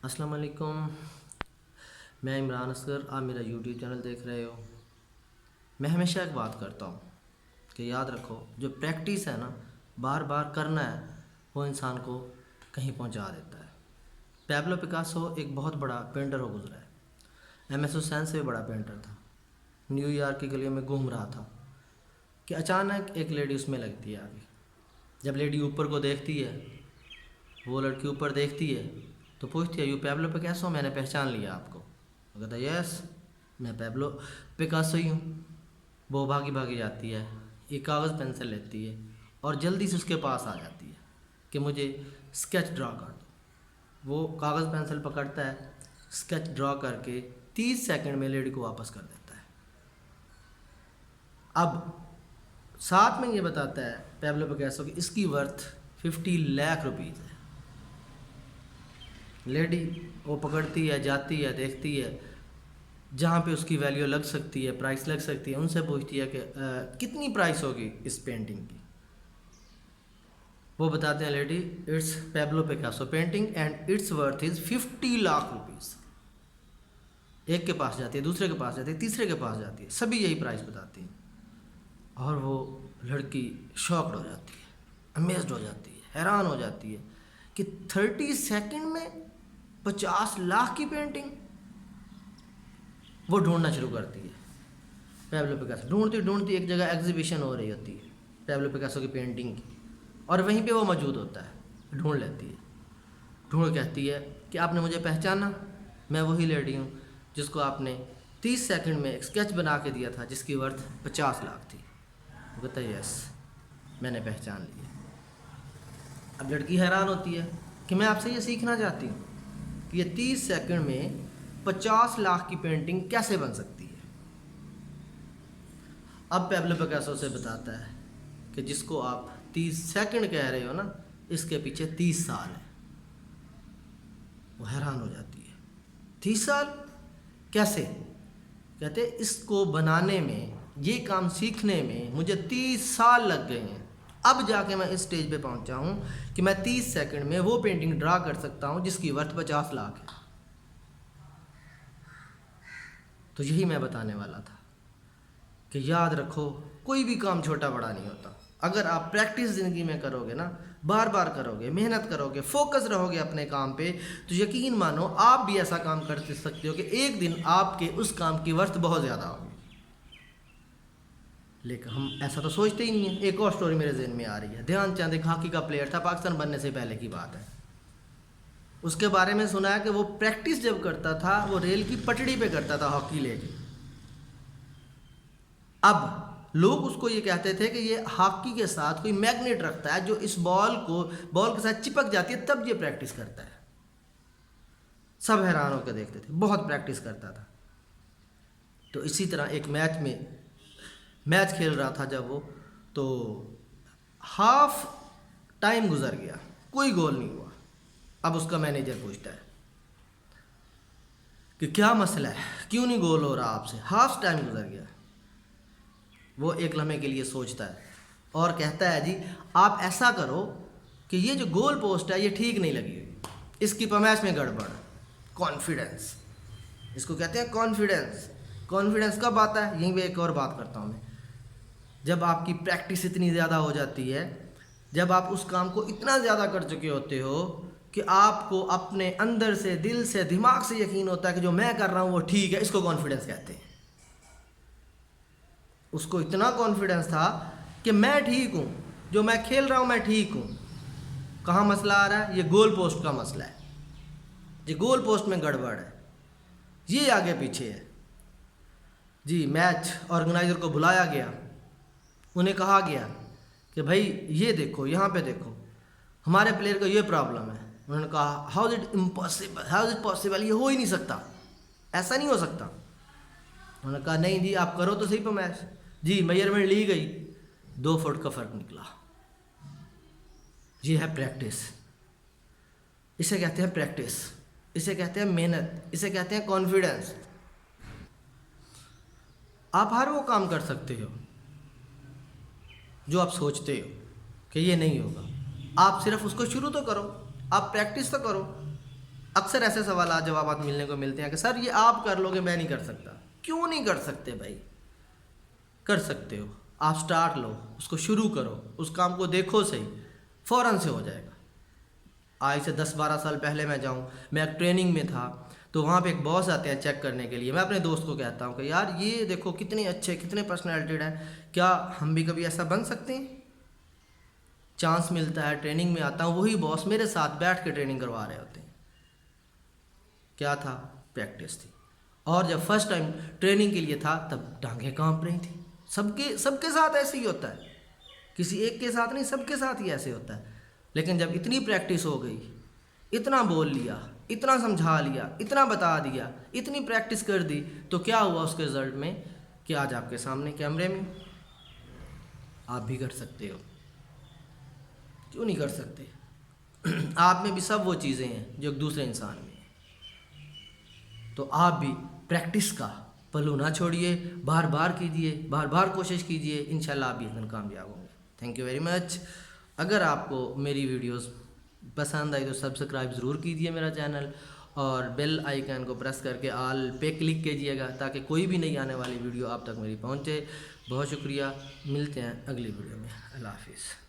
अस्सलाम वालेकुम। मैं इमरान असगर, आप मेरा यूट्यूब चैनल देख रहे हो। मैं हमेशा एक बात करता हूँ कि याद रखो, जो प्रैक्टिस है ना, बार बार करना है, वो इंसान को कहीं पहुँचा देता है। पैब्लो पिकासो एक बहुत बड़ा पेंटर हो गुजरा है। एम एस हुसैन से भी बड़ा पेंटर था। न्यूयॉर्क की गलियों में घूम रहा था कि अचानक एक लेडी उसमें लगती है आगे। जब लेडी ऊपर को देखती है, वो लड़की ऊपर देखती है तो पूछती है, यू पैब्लो पिकासो, मैंने पहचान लिया आपको। वो कहता है, यस मैं पैब्लो पिकासो ही हूँ। वो भागी भागी जाती है, एक कागज़ पेंसिल लेती है और जल्दी से उसके पास आ जाती है कि मुझे स्केच ड्रा कर दो। वो कागज़ पेंसिल पकड़ता है, स्केच ड्रा करके 30 सेकंड में लेडी को वापस कर देता है। अब साथ में ये बताता है पैब्लो पिकासो कि इसकी वर्थ 50 लाख रुपीज़ है। लेडी वो पकड़ती है, जाती है, देखती है जहाँ पे उसकी वैल्यू लग सकती है, प्राइस लग सकती है, उनसे पूछती है कि कितनी प्राइस होगी इस पेंटिंग की। वो बताते हैं, lady it's Pablo Picasso painting and it's worth is 50 lakh rupees. एक के पास जाती है, दूसरे के पास जाती है, तीसरे के पास जाती है, सभी यही प्राइस बताती हैं। और वो लड़की शॉक्ड हो जाती है, अमेज्ड हो जाती है, हैरान हो जाती है कि 30 सेकंड में 50 लाख की पेंटिंग। वो ढूंढना शुरू करती है पैब्लो पिकासो। ढूंढती ढूंढती एक जगह एग्जीबिशन हो रही होती है पैब्लो पिकासो की पेंटिंग की, और वहीं पे वो मौजूद होता है। ढूंढ लेती है, ढूंढ कहती है कि आपने मुझे पहचाना, मैं वही लेडी हूँ जिसको आपने 30 सेकंड में एक स्केच बना के दिया था जिसकी वर्थ 50 लाख थी। वो कहता है, यस मैंने पहचान लिया। अब लड़की हैरान होती है कि मैं आपसे ये सीखना चाहती हूँ कि ये 30 सेकंड में 50 लाख की पेंटिंग कैसे बन सकती है। अब पैब्लो पिकासो से बताता है कि जिसको आप 30 सेकंड कह रहे हो ना, इसके पीछे 30 साल है। वो हैरान हो जाती है, 30 साल कैसे? कहते इसको बनाने में, ये काम सीखने में मुझे 30 साल लग गए हैं। अब जाके मैं इस स्टेज पे पहुंचा हूं कि मैं 30 सेकंड में वो पेंटिंग ड्रा कर सकता हूं जिसकी वर्थ 50 लाख है। तो यही मैं बताने वाला था कि याद रखो, कोई भी काम छोटा बड़ा नहीं होता। अगर आप प्रैक्टिस ज़िंदगी में करोगे ना, बार बार करोगे, मेहनत करोगे, फोकस रहोगे अपने काम पे, तो यकीन मानो आप भी ऐसा काम कर सकते हो कि एक दिन आपके उस काम की वर्थ बहुत ज़्यादा होगी। लेकिन हम ऐसा तो सोचते ही नहीं है। एक और स्टोरी मेरे जहन में आ रही है। ध्यानचंद एक हॉकी का प्लेयर था, पाकिस्तान बनने से पहले की बात है। उसके बारे में सुना है कि वो प्रैक्टिस जब करता था, वो रेल की पटड़ी पे करता था हॉकी लेके। अब लोग उसको ये कहते थे कि ये हॉकी के साथ कोई मैग्नेट रखता है जो इस बॉल के साथ चिपक जाती है, तब ये प्रैक्टिस करता है। सब हैरान होकर देखते थे, बहुत प्रैक्टिस करता था। तो इसी तरह एक मैच खेल रहा था जब वो, तो हाफ टाइम गुजर गया, कोई गोल नहीं हुआ। अब उसका मैनेजर पूछता है कि क्या मसला है, क्यों नहीं गोल हो रहा आपसे, हाफ टाइम गुजर गया। वो एक लम्हे के लिए सोचता है और कहता है, जी आप ऐसा करो कि ये जो गोल पोस्ट है ये ठीक नहीं लगी, इसकी पैमाइश में गड़बड़। कॉन्फिडेंस, इसको कहते हैं कॉन्फिडेंस। कॉन्फिडेंस कब आता है? यहीं पे एक और बात करता हूँ मैं। जब आपकी प्रैक्टिस इतनी ज़्यादा हो जाती है, जब आप उस काम को इतना ज़्यादा कर चुके होते हो कि आपको अपने अंदर से, दिल से, दिमाग से यकीन होता है कि जो मैं कर रहा हूँ वो ठीक है, इसको कॉन्फिडेंस कहते हैं। उसको इतना कॉन्फिडेंस था कि मैं ठीक हूँ, जो मैं खेल रहा हूँ मैं ठीक हूँ। कहाँ मसला आ रहा है? ये गोल पोस्ट का मसला है, ये गोल पोस्ट में गड़बड़ है, ये आगे पीछे है। जी मैच ऑर्गेनाइज़र को बुलाया गया, उन्हें कहा गया कि भाई ये देखो, यहाँ पे देखो, हमारे प्लेयर का ये प्रॉब्लम है। उन्होंने कहा, how is it impossible, how is it possible, ये हो ही नहीं सकता, ऐसा नहीं हो सकता। उन्होंने कहा, नहीं जी आप करो तो सही मैच। जी मेजरमेंट ली गई, 2 फुट का फ़र्क निकला। ये है प्रैक्टिस, इसे कहते हैं प्रैक्टिस, इसे कहते हैं मेहनत, इसे कहते हैं कॉन्फिडेंस। आप हर वो काम कर सकते हो जो आप सोचते हो कि ये नहीं होगा, आप सिर्फ उसको शुरू तो करो, आप प्रैक्टिस तो करो। अक्सर ऐसे सवाल जवाब मिलने को मिलते हैं कि सर ये आप कर लोगे, मैं नहीं कर सकता। क्यों नहीं कर सकते भाई? कर सकते हो। आप स्टार्ट लो, उसको शुरू करो, उस काम को देखो सही, फ़ौरन से हो जाएगा। आज से 10-12 साल पहले मैं जाऊँ, मैं एक ट्रेनिंग में था, तो वहाँ पे एक बॉस आते हैं चेक करने के लिए। मैं अपने दोस्त को कहता हूँ कि यार ये देखो कितने अच्छे, कितने पर्सनैलिटीड हैं, क्या हम भी कभी ऐसा बन सकते हैं? चांस मिलता है, ट्रेनिंग में आता हूँ, वही बॉस मेरे साथ बैठ के ट्रेनिंग करवा रहे होते हैं। क्या था? प्रैक्टिस थी। और जब फर्स्ट टाइम ट्रेनिंग के लिए था तब टांगें कांप रही थी। सबके सबके साथ ऐसे ही होता है, किसी एक के साथ नहीं, सबके साथ ही ऐसे होता है। लेकिन जब इतनी प्रैक्टिस हो गई, इतना बोल लिया, इतना समझा लिया, इतना बता दिया, इतनी प्रैक्टिस कर दी, तो क्या हुआ उसके रिजल्ट में कि आज आपके सामने कैमरे में आप भी कर सकते हो। क्यों नहीं कर सकते? आप में भी सब वो चीज़ें हैं जो एक दूसरे इंसान में है। तो आप भी प्रैक्टिस का पल्लू ना छोड़िए, बार बार कीजिए, बार बार कोशिश कीजिए, इंशाल्लाह आप भी एक दिन कामयाब होंगे। Thank you very much. अगर आपको मेरी वीडियोस पसंद आई तो सब्सक्राइब ज़रूर कीजिए मेरा चैनल, और बेल आइकन को प्रेस करके ऑल पे क्लिक कीजिएगा ताकि कोई भी नई आने वाली वीडियो आप तक मेरी पहुंचे। बहुत शुक्रिया, मिलते हैं अगली वीडियो में। अल्लाह हाफिज़।